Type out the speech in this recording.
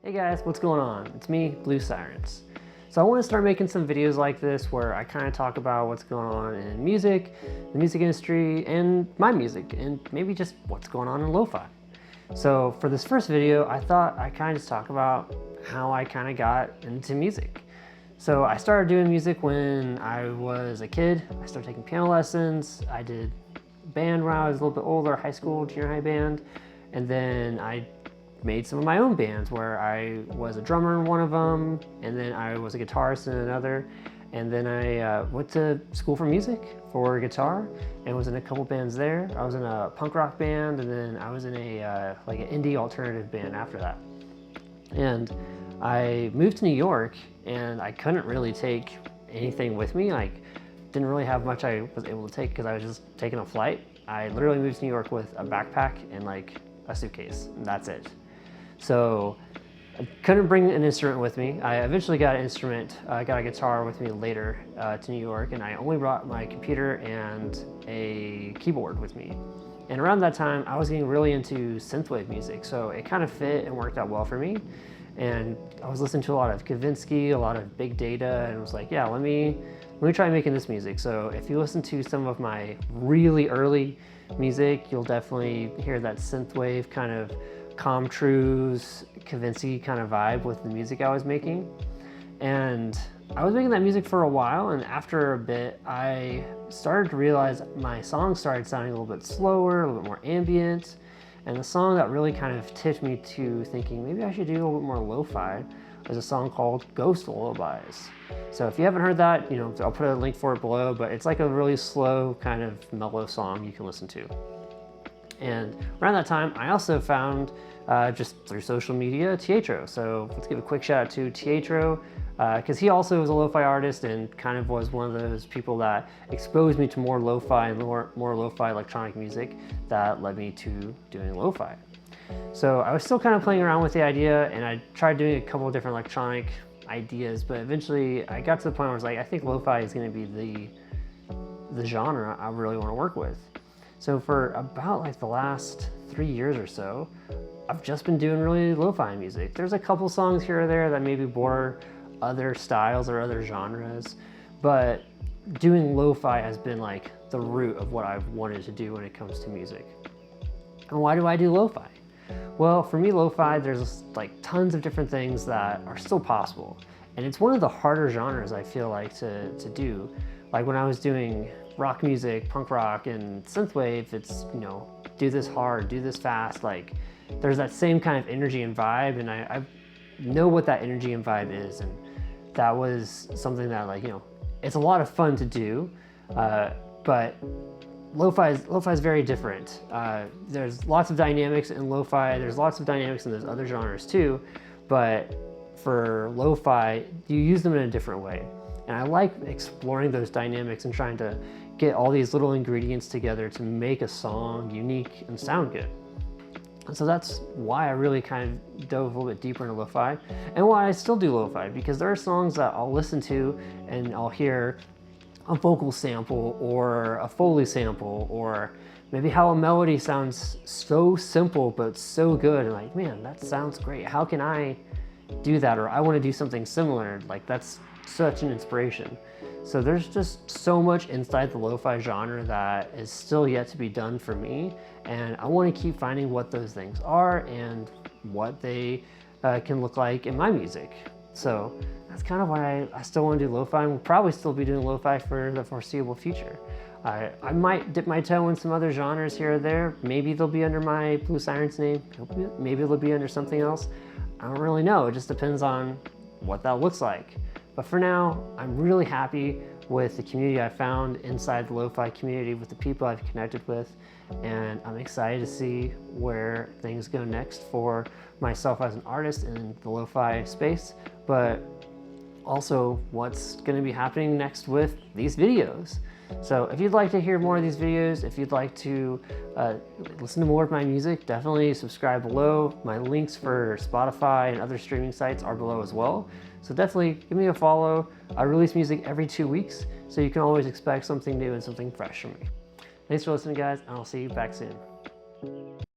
Hey guys, what's going on? It's me, Blue Sirens. So I want to start making some videos like this where I kind of talk about what's going on in music, the music industry, and my music, and maybe just what's going on in lo-fi. So for this first video, I thought I'd kind of just talk about how I kind of got into music. So I started doing music when I was a kid. I started taking piano lessons. I did band when I was a little bit older, high school, junior high band, and then I made some of my own bands where I was a drummer in one of them, and then I was a guitarist in another, and then I went to school for music for guitar and was in a couple bands there. I was in a punk rock band, and then I was in a like an indie alternative band after that. And I moved to New York, and I couldn't really take anything with me. Like, didn't really have much I was able to take because I was just taking a flight. I literally moved to New York with a backpack and like a suitcase, and that's it. So I couldn't bring an instrument with me. I eventually got an instrument, got a guitar with me later to New York, and I only brought my computer and a keyboard with me. And around that time, I was getting really into synthwave music, so it kind of fit and worked out well for me. And I was listening to a lot of Kavinsky, a lot of Big Data, and was like, yeah, let me try making this music. So if you listen to some of my really early music, you'll definitely hear that synthwave kind of Comtrue's Kavinsky kind of vibe with the music I was making. And I was making that music for a while, and after a bit I started to realize my songs started sounding a little bit slower, a little bit more ambient, and the song that really kind of tipped me to thinking maybe I should do a little bit more lo-fi was a song called Ghost Lullabies. So if you haven't heard that, you know, I'll put a link for it below, but it's like a really slow kind of mellow song you can listen to. And around that time, I also found, just through social media, Teatro. So let's give a quick shout out to Teatro, because he also was a lo-fi artist and kind of was one of those people that exposed me to more lo-fi and more lo-fi electronic music that led me to doing lo-fi. So I was still kind of playing around with the idea, and I tried doing a couple of different electronic ideas, but eventually I got to the point where I was like, I think lo-fi is going to be the genre I really want to work with. So for about like the last 3 years or so, I've just been doing really lo-fi music. There's a couple songs here or there that maybe border other styles or other genres, but doing lo-fi has been like the root of what I've wanted to do when it comes to music. And why do I do lo-fi? Well, for me, lo-fi, there's like tons of different things that are still possible. And it's one of the harder genres I feel like to do. Like when I was doing rock music, punk rock, and synthwave, it's, you know, do this hard, do this fast. Like there's that same kind of energy and vibe, and I know what that energy and vibe is. And that was something that, like, you know, it's a lot of fun to do, but lo-fi is very different. There's lots of dynamics in lo-fi, there's lots of dynamics in those other genres too, but for lo-fi, you use them in a different way. And I like exploring those dynamics and trying to get all these little ingredients together to make a song unique and sound good. And so that's why I really kind of dove a little bit deeper into lo-fi, and why I still do lo-fi, because there are songs that I'll listen to and I'll hear a vocal sample or a Foley sample, or maybe how a melody sounds so simple but so good, and like, man, that sounds great. How can I do that? Or I want to do something similar. Like, that's such an inspiration. So there's just so much inside the lo-fi genre that is still yet to be done for me, and I want to keep finding what those things are and what they can look like in my music. So that's kind of why I still want to do lo-fi, and will probably still be doing lo-fi for the foreseeable future. I might dip my toe in some other genres here or there. Maybe they'll be under my Blue Sirens name. Maybe they'll be under something else. I don't really know. It just depends on what that looks like. But for now, I'm really happy with the community I found inside the lo-fi community, with the people I've connected with, and I'm excited to see where things go next for myself as an artist in the lo-fi space, but also what's going to be happening next with these videos. So if you'd like to hear more of these videos, if you'd like to listen to more of my music, definitely subscribe below. My links for Spotify and other streaming sites are below as well. So definitely give me a follow. I release music every 2 weeks, so you can always expect something new and something fresh from me. Thanks for listening, guys, and I'll see you back soon.